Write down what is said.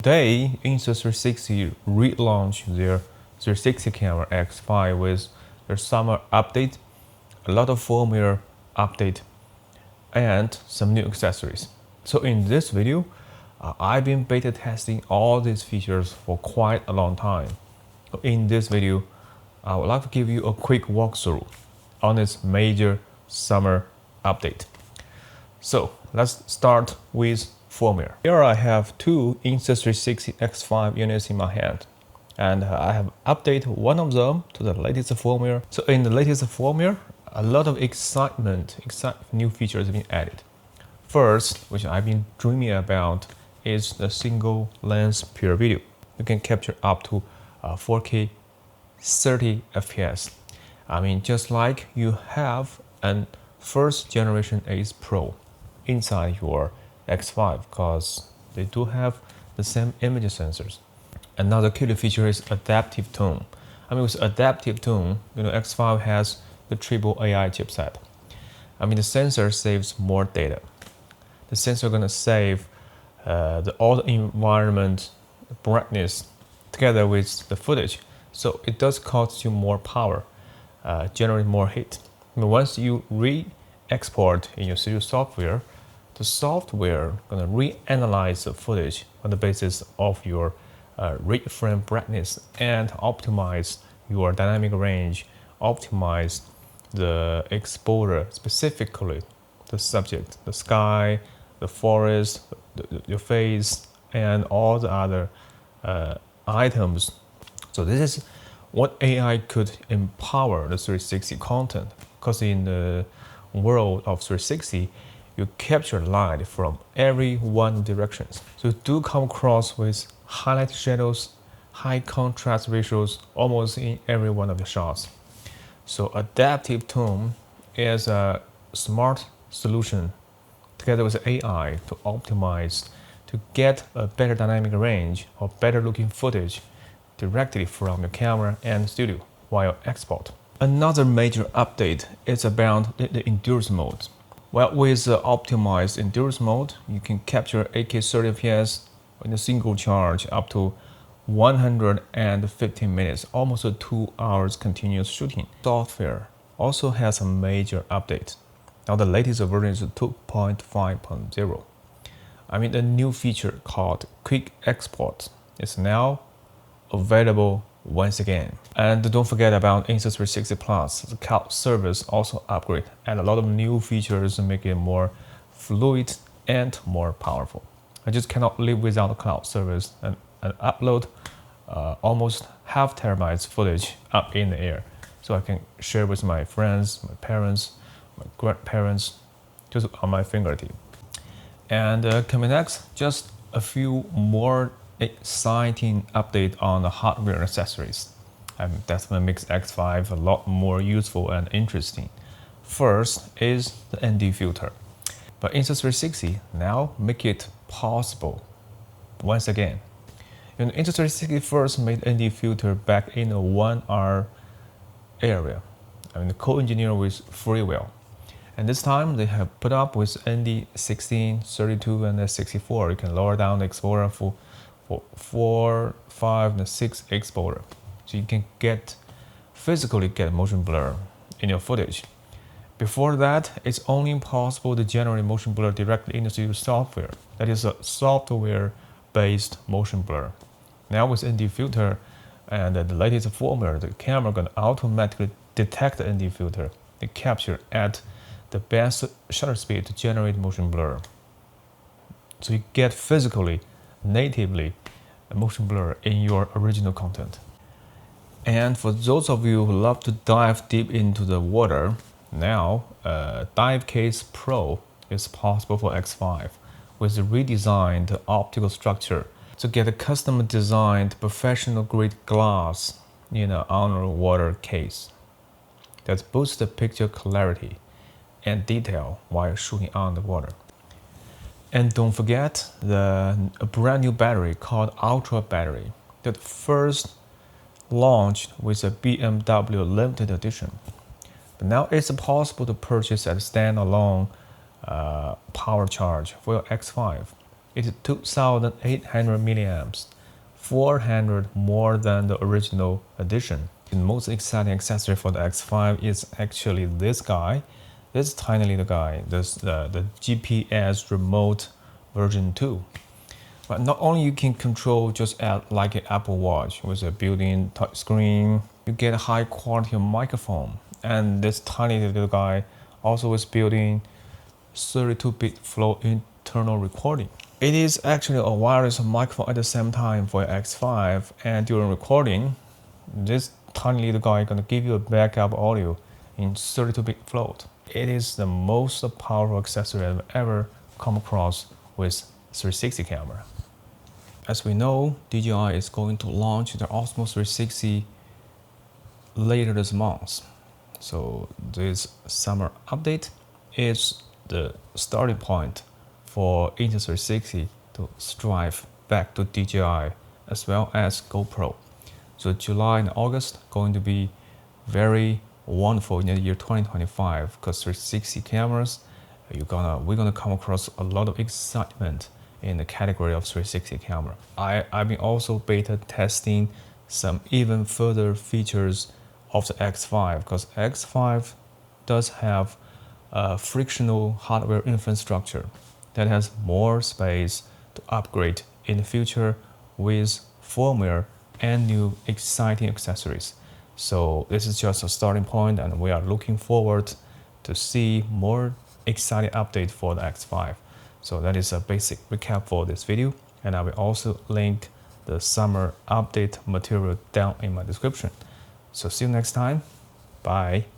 Today, Insta360 relaunched their 360 camera X5 with their summer update, a lot of firmware update, and some new accessories. So in this video, I've been beta testing all these features for quite a long time. In this video, I would like to give you a quick walkthrough on this major summer update. So let's start with firmware. Here I have two Insta360 X5 units in my hand, and I have updated one of them to the latest firmware. So in the latest firmware, a lot of exciting new features have been added. First, which I've been dreaming about, is the single lens pure video. You can capture up to 4K 30 FPS. I mean, just like you have an first generation Ace Pro inside your X5, because they do have the same image sensors. Another killer feature is adaptive tone. I mean, with adaptive tone, X5 has the triple AI chipset. I mean, the sensor saves more data. The sensor gonna save all the environment brightness together with the footage, so it does cost you more power, generate more heat. I mean, once you re-export in your studio software, the software gonna reanalyze the footage on the basis of your rate frame brightness and optimize your dynamic range, optimize the exposure, specifically the subject, the sky, the forest, your face, and all the other items. So this is what AI could empower the 360 content, because in the world of 360, you capture light from every one directions. So you do come across with highlight shadows, high contrast ratios almost in every one of the shots. So adaptive tone is a smart solution together with AI to optimize, to get a better dynamic range or better looking footage directly from your camera and studio while export. Another major update is about the endurance mode. Well, with the optimized endurance mode, you can capture 8K 30 FPS in a single charge up to 115 minutes, almost 2 hours continuous shooting. Software also has a major update. Now the latest version is 2.5.0. I mean, a new feature called Quick Export is now available once again. And don't forget about Insta360 Plus. The cloud service also upgrade, and a lot of new features make it more fluid and more powerful. I just cannot live without the cloud service and upload almost half terabytes footage up in the air, so I can share with my friends, my parents, my grandparents, just on my fingertip. And coming next, just a few more exciting update on the hardware accessories. That's what makes X5 a lot more useful and interesting. First is the ND filter. But Insta360 now make it possible once again. Insta360 first made ND filter back in a 1R area. I mean, the co-engineer with Freewell. And this time they have put up with ND 16, 32, and 64. You can lower down the exposure for 4, 5, and 6 exposure. So you can physically get motion blur in your footage. Before that, it's only possible to generate motion blur directly in the studio software. That is a software-based motion blur. Now with ND filter and the latest firmware, the camera can automatically detect the ND filter and capture at the best shutter speed to generate motion blur. So you get physically, natively, a motion blur in your original content. And for those of you who love to dive deep into the water, now Dive Case Pro is possible for X5 with a redesigned optical structure to get a custom designed professional grade glass in an underwater case that boosts the picture clarity and detail while shooting on the water. And don't forget a brand new battery called Ultra Battery that first launched with a BMW limited edition. But now it's possible to purchase as a standalone power charge for your X5. It's 2,800 milliamps, 400 more than the original edition. The most exciting accessory for the X5 is actually this guy, this tiny little guy, the GPS remote version 2. But not only you can control just like an Apple Watch with a built-in touch screen, you get a high quality microphone. And this tiny little guy also is built-in 32-bit flow internal recording. It is actually a wireless microphone at the same time for your X5, and during recording, this tiny little guy is gonna give you a backup audio in 32-bit float. It is the most powerful accessory I've ever come across with 360 camera. As we know, DJI is going to launch the Osmo 360 later this month. So this summer update is the starting point for Insta360 to strive back to DJI as well as GoPro. So July and August going to be very wonderful in the year 2025 because 360 cameras, we're gonna come across a lot of excitement in the category of 360 camera. I've been also beta testing some even further features of the X5 because X5 does have a frictional hardware infrastructure that has more space to upgrade in the future with firmware and new exciting accessories. So this is just a starting point and we are looking forward to see more exciting update for the X5. So that is a basic recap for this video, and I will also link the summer update material down in my description. So see you next time. Bye.